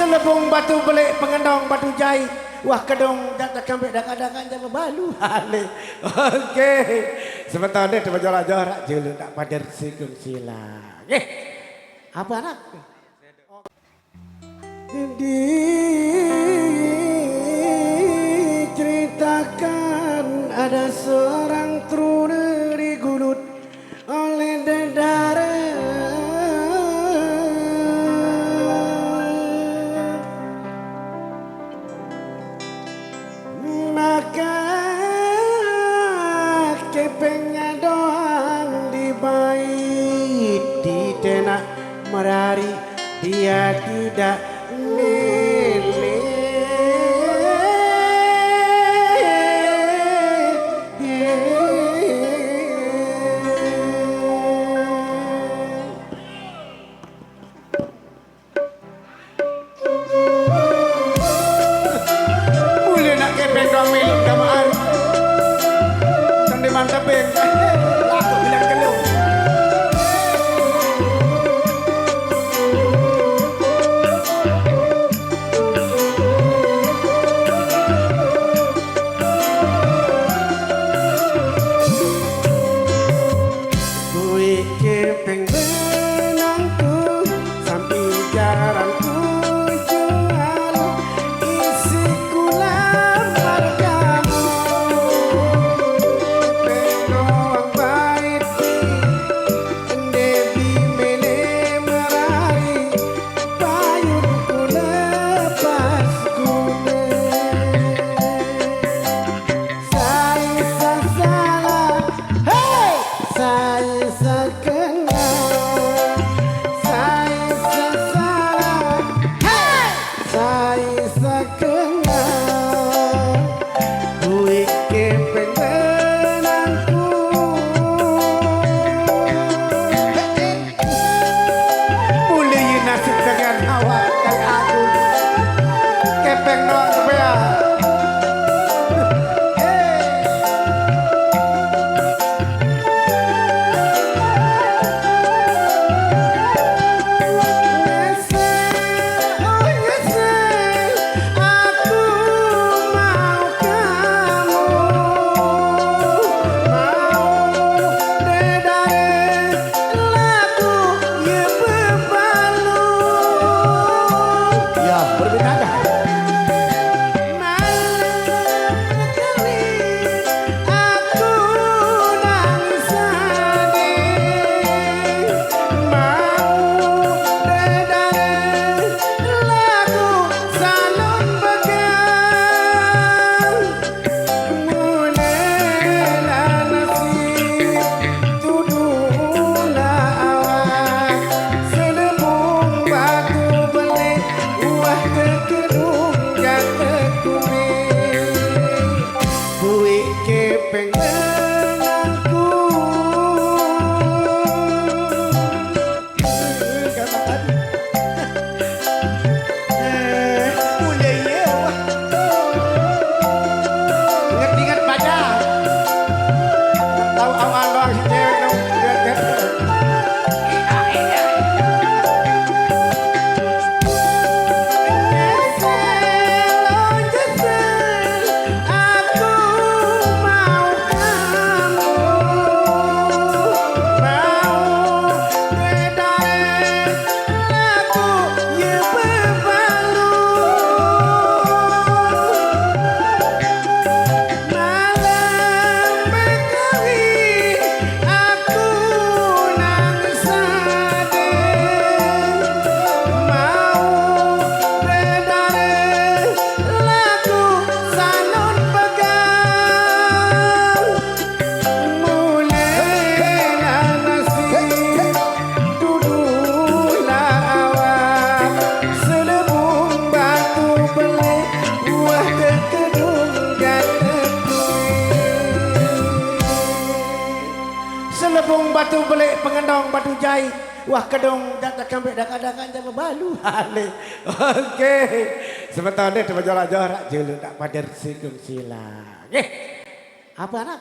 Selebung batu belik pengendong batu jai. Wah kedong data kambek dak-dakan jama balu. Oke. Sebentar deh coba jorak-jorak julu tak pader sikung sila. Nggih. Apa anak? Diceritakan ada seorang trude digulut oleh dedara. Maka kepengnya doang dibait di tenak merari dia tidak milih. Mulai nak kepeng doang milih kamar sandi mantepin laku bilang keluh. Selebung batu belik pengendong batu jai. Wah kedong data kambek dak-dakan jama balu. Oke. Sebentar deh coba jorak-jorak julu tak pader sikung sila. Nggih. Apa anak?